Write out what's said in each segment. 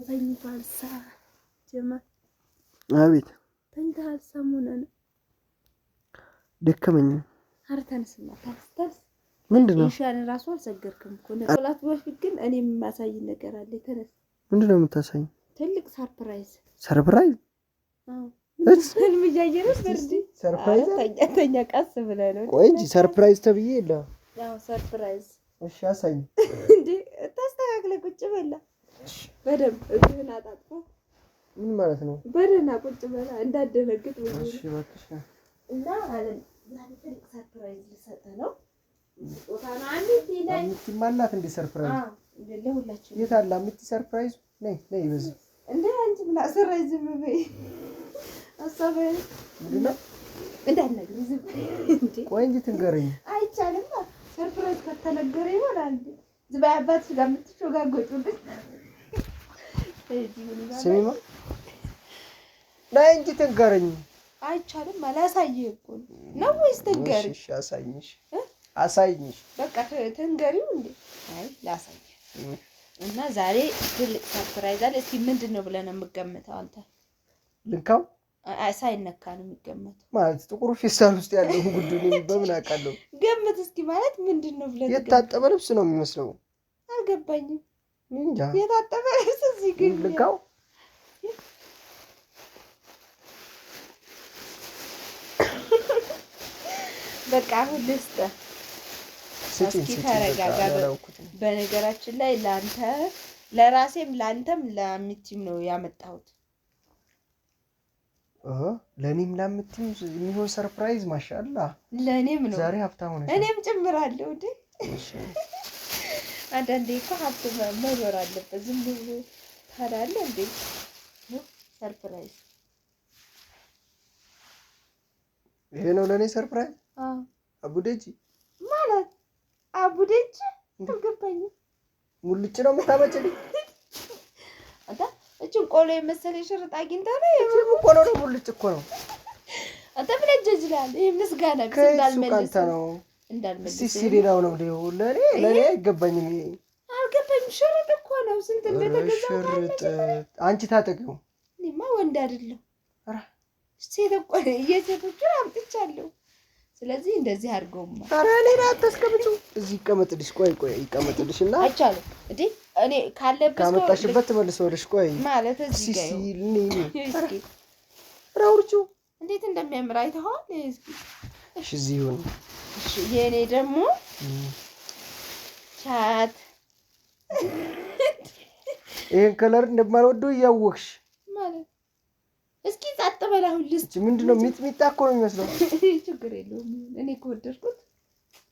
ተኝቷል ጀማል አቤት ተኝቷል ሰሞኑን ደከመኝ አርተንስና ታስተስ ምንድነው ኢሻን ራሱ አልሰገርክም እኮ ነጥላት በፊት ግን እኔ የማሳይ ነገር አለ ተነስ ምንድነው የምታሳይ ትልቅ ሰርፕራይዝ አዎ ህልም እያየነው በርዲ ሰርፕራይዝ ተኛ ቀስ ብለህ ነው ቆይ እንጂ ሰርፕራይዝ ተብዬ የለ አዎ ሰርፕራይዝ እሺ አሳይ እንዴ ታስተካክለ ቁጭ በላ በደም እግህን አጣጥፎ ምን ማለት ነው በደና ቁጭ በላ እንዳደነግጥ እሺ እባክሽ እና አለን ዛሬ ትልቅ ሰርፕራይዝ ልሰጥህ ነው ወታና አንዴ ላይ ማናት እንደ ሰርፕራይዝ ለሁላችሁ የታላ ምት ሰርፕራይዝ ነይ በዚህ እንዴ አንቺ ምን ሰርፕራይዝ ምበይ አሰበ ምንድነው እንዳልነግር ዝም እንዴ ቆይ እንጂ ትንገረኝ አይቻልም ሰርፕራይዝ ከተነገረ ይሆናል ዝባይ አባት ጋር የምትሾጋጎጡልኝ ስሚማ ላይ እንጂ ትንገረኝ አይቻልም አላሳየህ እኮ ነው ወይስ ትንገሪ እሺ አሳይኝ በቃ ትንገሪው እንዴ አይ ላሳየህ እና ዛሬ ትልቅ ሰርፕራይዝ አለ እስኪ ምንድነው ብለህ ነው የምገምተው አንተ ልካው ሳይነካ ነው የሚገመተው ማለት ጥቁሩ ፌስታል ውስጥ ያለው ጉዱን በምን አውቃለሁ ገምት እስኪ ማለት ምንድነው ብለህ የታጠበ ልብስ ነው የሚመስለው አልገባኝም እንጃ የታጠበ ልብስ እዚህ ግን ልካው በቃ አሁን ልስጥ እስኪ ተረጋጋ በነገራችን ላይ ላንተ ለራሴም ላንተም ለሚቲም ነው ያመጣሁት ለኔም ላምትም የሚሆን ሰርፕራይዝ ማሻአላ ለኔም ነው ዛሬ ሀብታም ሆነሽ እኔም ጨምራለሁ እንዴ አንዳንዴ እኮ ሀብት መኖር አለበት ዝም ብሎ ታዳለ እንዴ ሰርፕራይዝ ይሄ ነው ለኔ ሰርፕራይዝ አቡዴጂ ማለት አቡዴጂ አልገባኝም ሙልጭ ነው የምታመጭልኝ አንተ እቺን ቆሎ የመሰለኝ ሽርጥ አግኝተህ ነው ይሄ ቆሎ ነው ሙልጭ እኮ ነው አንተ ምን ጀጅላል ይሄ ምስጋና ቢስ እንዳልመልስ ሲሪራው ነው ለኔ አይገባኝም አልገባኝም ሽርጥ እኮ ነው ስንት እንደተገዛው ሽርጥ አንቺ ታጠቂው እኔማ ወንድ አይደለም አራ ሴት እኮ የሴቶቹ አምጥቻለሁ ስለዚህ እንደዚህ አድርገውማ አረ እኔ አታስቀምጡ እዚህ ይቀመጥልሽ ቆይ ይቀመጥልሽና አይቻልም እንዴ እኔ ካለበት ካመጣሽበት ተመልሰውልሽ ቆይ ማለት እዚህ ጋር እስኪ ራውርቹ እንዴት እንደሚያምር አይተኸዋል እስኪ እሺ እዚህ ይሁን እሺ የኔ ደግሞ ቻት ይሄን ከለር እንደማልወደው ያወቅሽ ማለት እስኪ ጻጥበላው ልስጥ ምንድነው ሚጥሚጣ እኮ ነው የሚመስለው ችግር የለውም እኔ ኮወደድኩት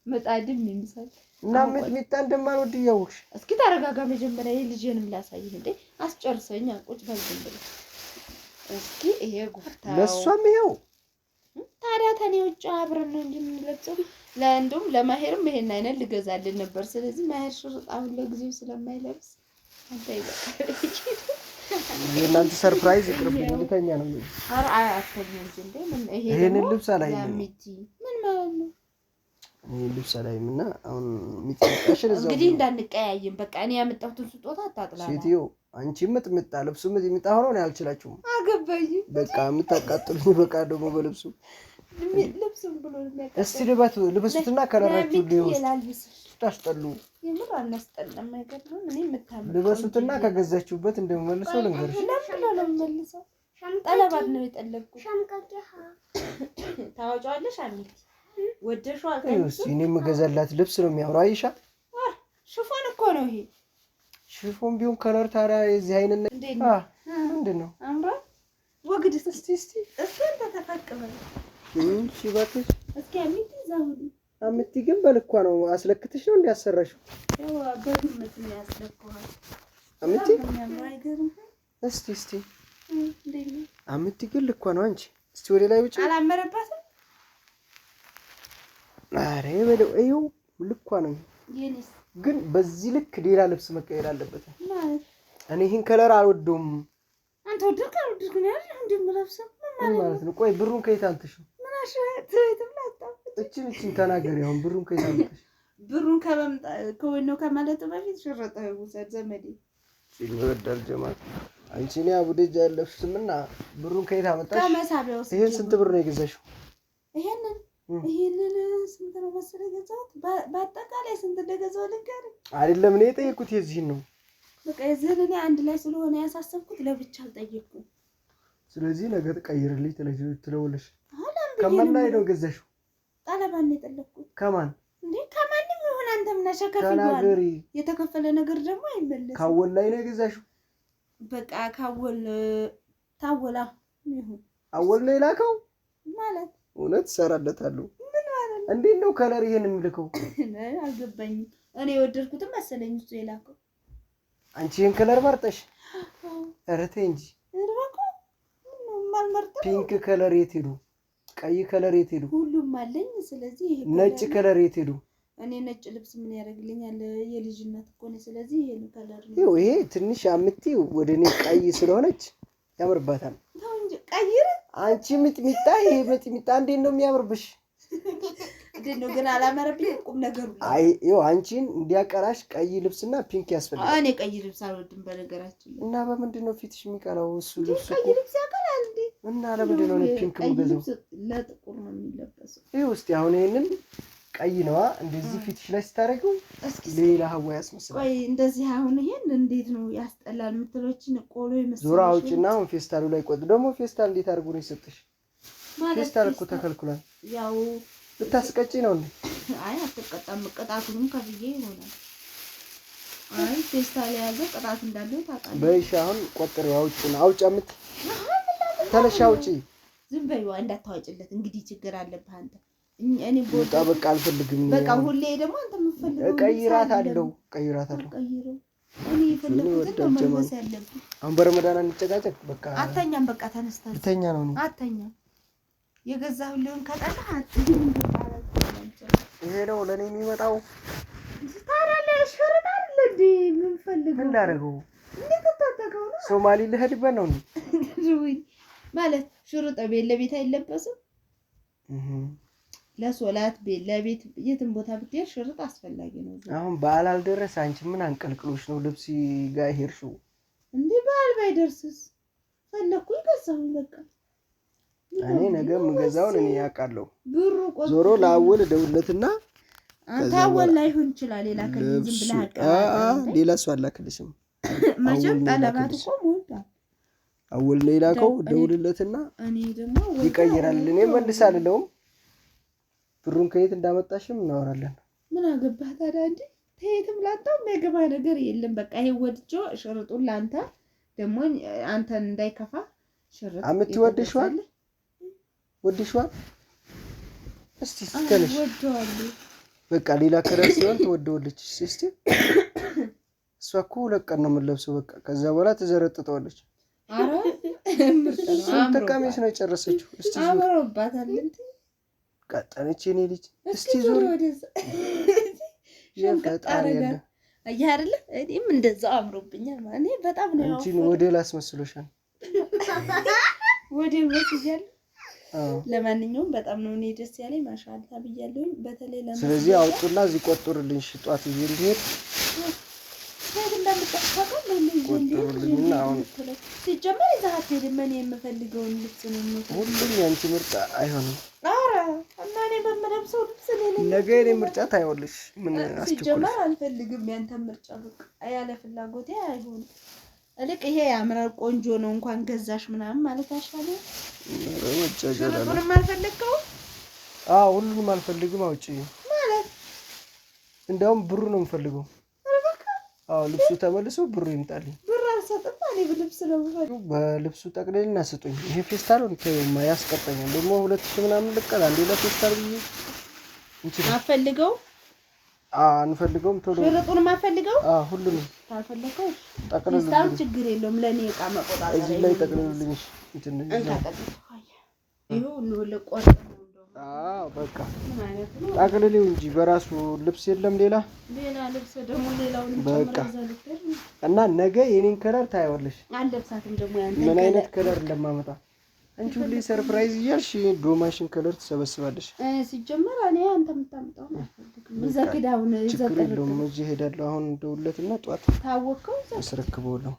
መጣድም ይምሳል እና ሚጥሚጣ እንደማልወድ ያወቅሽ እስኪ ታረጋጋ መጀመሪያ ልጄንም ላሳይህ እንዴ አስጨርሰኛ ቁጭ በልዝም ብለ እስኪ ይሄ ጉፍታው ለሷም ይሄው ታዲያ ተኔ ውጭ አብረን ነው እንጂ የምንለብሰው ለእንዱም ለማሄርም ይሄን አይነት ልገዛልን ነበር ስለዚህ ማሄር ሽርጥ አሁን ለጊዜው ስለማይለብስ አንተ ይበቃል የናንተ ሰርፕራይዝ ይቅርብኝ ልተኛ ነው አረ አትተኛ እንጂ ምን ይሄን ልብስ አላየም ምን ማለት ነው ይሄን ልብስ አላየምና አሁን ሚጥሚጣሽን እዛው እንግዲህ እንዳንቀያየም በቃ እኔ ያመጣሁትን ስጦታ አታጥላላ ሴትዮ አንቺ ምጥምጣ ልብሱ ምጥምጣ ሆኖ ነው ያልችላችሁም አገባኝ በቃ የምታቃጥሉኝ በቃ ደግሞ በልብሱ ልብሱን ብሎ እስቲ ልበሱትና ከለራችሁ ሊውስ ታስጠሉ የምር አናስጠላም አይገርምም እኔ የምታምር ልበሱትና ከገዛችሁበት እንደምመልሰው ልንገርሽ ለምን መልሰው ጠለባት ነው የጠለብኩት ሻምቀደሃ ታወጫለሽ አሚት ወደሽው አልከኝ እኔ የምገዛላት ልብስ ነው የሚያምረው አይሻ ሽፎን እኮ ነው ይሄ ሽፎን ቢሆን ከለር ታዲያ የዚህ አይነት ምንድነው አምራ ወግድ እስቲ ተተፈቀበል እሺ ባክሽ እስኪ አሚት ዛውዲ አምቲ ግን በልኳ ነው አስለክተሽ ነው እንዲያሰራሽው ያው በግምት ነው ያስለከዋል አምቲ አይገርም እስቲ እንዴት አምቲ ግን ልኳ ነው አንቺ እስቲ ወደ ላይ ውጪ አላመረባትም አሬ በለው አይው ልኳ ነው የኔስ ግን በዚህ ልክ ሌላ ልብስ መቀየር አለበት ማለት እኔ ይሄን ከለር አልወደውም አንተ ወደድክ አልወደድክ ነው አይደል እንደምለብሰው ምን ማለት ነው ቆይ ብሩን ከየት አንተሽ ምን አሸት ትብላጣ እቺን ተናገሪ አሁን ብሩን ከየት አንተሽ ብሩን ከወነው ከማለቱ በፊት ሽርጥ ውሰድ ዘመዴ ይወዳል ጀማል አንቺ ነው አቡደጅ ያለፍስምና ብሩን ከየት አመጣሽ ከመሳቢያው ይሄን ስንት ብር ነው የገዛሽው ይሄንን ስንት ነው መሰለኝ የገዛሁት በአጠቃላይ ስንት እንደገዛው ልንገር አይደለም እኔ የጠየኩት የዚህን ነው በቃ የዚህን እኔ አንድ ላይ ስለሆነ ያሳሰብኩት ለብቻ አልጠየቅኩም ስለዚህ ነገ ተቀይርልኝ ትለውልሽ ከማን ላይ ነው ገዛሽው ጣለባን ነው የጠለቅኩት ከማን እንዴ ከማንም ይሁን አንተ ምን አሸከፍኩት የተከፈለ ነገር ደግሞ አይመለስም ካወል ላይ ነው ገዛሽው በቃ ታወላ ይሁን አወል ላይ ላከው ማለት እውነት ሰራለታለሁ ምን ማለት እንዴት ነው ከለር ይሄን የሚልከው አልገባኝም እኔ ወደድኩትም መሰለኝ እሱ የላከው አንቺ ይሄን ከለር መርጠሽ ኧረ ተይ እንጂ እርባኮ ማልመርጠው ፒንክ ከለር የት ሄዱ ቀይ ከለር የት ሄዱ ሁሉም አለኝ ስለዚህ ይሄ ነጭ ከለር የት ሄዱ እኔ ነጭ ልብስ ምን ያደርግልኛል የልጅነት እኮ ነው ስለዚህ ይሄን ከለር ነው ይሄ ትንሽ አምጥቲው ወደኔ ቀይ ስለሆነች ያምርባታል ታው እንጂ ቀይረ አንቺ ሚጥሚጣ ይሄ ሚጥሚጣ እንዴት ነው የሚያምርብሽ ነው ግን አላመረብኝ ቁም ነገሩ አይ ይኸው አንቺን እንዲያቀራሽ ቀይ ልብስና ፒንክ ያስፈልጋል እኔ ቀይ ልብስ አልወድም በነገራችን እና በምንድን ነው ፊትሽ የሚቀላው እሱ ልብስ ቀይ ልብስ ያቀላል እንዴ እና ለምንድን ነው ፒንክ የምገዛው ለጥቁር ነው የሚለበሰው ይኸው እስቲ አሁን ይሄንን ቀይ ነዋ እንደዚህ ፊትሽ ላይ ስታረጊው ሌላ ሀዋ ያስመስላል ቆይ እንደዚህ አሁን ይሄን እንዴት ነው ያስጠላል የምትሎችን ቆሎ ይመስላል ዙራ አውጭና አሁን ፌስታሉ ላይ ቆጥ ደግሞ ፌስታል እንዴት አድርጎ ነው የሰጠሽ ፌስታል እኮ ተከልክሏል ያው ልታስቀጪ ነው እንዴ አይ አትቀጣም ቅጣቱንም ከፍዬ ይሆናል አይ ፌስታል ያዘ ቅጣት እንዳለው ታውቃለህ በይሽ አሁን ቆጥረው አውጭ ተለሽ አውጪ ዝም በይው እንዳታወጭለት እንግዲህ ችግር አለብህ አንተ እኔ ቦታ በቃ አልፈልግም በቃ ሁሌ ደግሞ አንተ የምትፈልገው ቀይራታለሁ እኔ የፈለኩት ነው መልበስ ያለብህ አሁን በረመዳን እንጨቃጨቅ በቃ አተኛም በቃ ተነስታ ልተኛ ነው አተኛም የገዛሁልህን ከጠላህ አትይም ይሄ ነው ለኔ የሚመጣው ታራለ ሽርጥ አይደል እንዴ ምን ፈልገው ምን ላደርገው እንዴት ተታተቀው ነው ሶማሊ ልሄድበት ነው እንዴ ማለት ሽርጥ ለቤት አይለበስም ለሶላት ለቤት የትም ቦታ ብትሄድ ሽርጥ አስፈላጊ ነው አሁን በዓል አልደረሰ አንቺ ምን አንቀልቅሎሽ ነው ልብስ ጋር ሄርሽው እንዴ በዓል ባይደርስስ ፈለኩኝ ገዛሁ በቃ እኔ ነገ ምገዛውን እኔ ያውቃለሁ ብሩ ዞሮ ላወል ደውለትና አንተ አወል ላይ ሆን ይችላል ሌላ ከዚህ ዝም ብለህ አቀራረብ ሌላ ሰው አላክልሽም ማጀም ጠለባት እኮ ሞልታ አወል ሌላ ከው ደውልለትና እኔ ደግሞ ይቀየራል እኔ መልሳለሁ ብሩን ከየት እንዳመጣሽም እናወራለን ምን አገባህ ታዲያ እንዴ ተየትም ላጣው የማይገባ ነገር የለም በቃ ይሄ ወድጆ ሽርጡን ላንተ ደግሞ አንተን እንዳይከፋ ሽርጥ አምት ወድሽዋል እስቲ ተነሽ ወደዋለሁ በቃ ሌላ ከለር ሲሆን ተወደውልሽ እስቲ እሷ እኮ ለቀን ነው የምትለብሰው በቃ ከዛ በኋላ ተዘረጥጠዋለች አረ ምርጥ ነው ተቀሚስ ነው የጨረሰችው እስቲ አምሮባታል እንዴ ቀጠነች እኔ ልጅ እስቲ ዞር ሸንቀጣረጋ አይደለ እኔም እንደዛው አምሮብኛል ማለት ነው በጣም ነው አንቺ ወደ ላስመስሎሻል ወደ ወጥያል ለማንኛውም በጣም ነው እኔ ደስ ያለኝ ማሻአላ ብያለሁ በተለይ ለምን ስለዚህ አውጡና እዚህ ቆጥሩልኝ ሽጧት ይልሄድ ቆጥሩልኝና አሁን ሲጀመር ይዛት ሄደመን የምፈልገውን ልብስ ነው ሁሉም ያንቺ ምርጫ አይሆንም አረ እና እኔ በመለብሰው ልብስ ነገ እኔ ምርጫ ታይወልሽ ምን አስቸኮልሽ ሲጀመር አልፈልግም ያንተ ምርጫ በቃ ያለ ፍላጎቴ አይሆንም እልቅ ይሄ ያምራል ቆንጆ ነው እንኳን ገዛሽ ምናምን ማለት አሻለ ሁሉንም አልፈልግከው ሁሉንም አልፈልግም አውጪ ማለት እንደውም ብሩ ነው የምፈልገው ልብሱ ተመልሶ ብሩ ይምጣልኝ ብር አልሰጥም እኔ በልብስ ነው የምፈልገው በልብሱ ጠቅልልና ስጡኝ ይሄ ፌስታል ነው ያስቀጣኛል ደግሞ 2000 ምናምን ልቀል አንዴ ለፌስታል ብዬ እንቺ አፈልገው አንፈልገውም ቶሎ ሽርጡን ማፈልገው ሁሉንም ታፈልገው ጠቅልልኝ ስታም ችግር የለውም ለኔ እቃ መቆጣጠር እዚህ ላይ ጠቅልልኝ እንትን ይሄው ነው ለቆር በቃ ጠቅልልኝ እንጂ በራሱ ልብስ የለም ሌላ ልብስ ደግሞ ሌላውን በቃ እና ነገ የኔን ከለር ታይዋለሽ አለብሳትም ደግሞ ያንተ ምን አይነት ከለር እንደማመጣ አንቺ ሁሌ ሰርፕራይዝ እያልሽ ዶማሽን ከለር ትሰበስባለሽ። ሲጀመር እኔ አንተ የምታምጣው ነው ይዘግዳውን ችግር የለውም። እዚህ እሄዳለሁ አሁን ደውለትና ጧት ታወቀው አስረክበዋለሁ።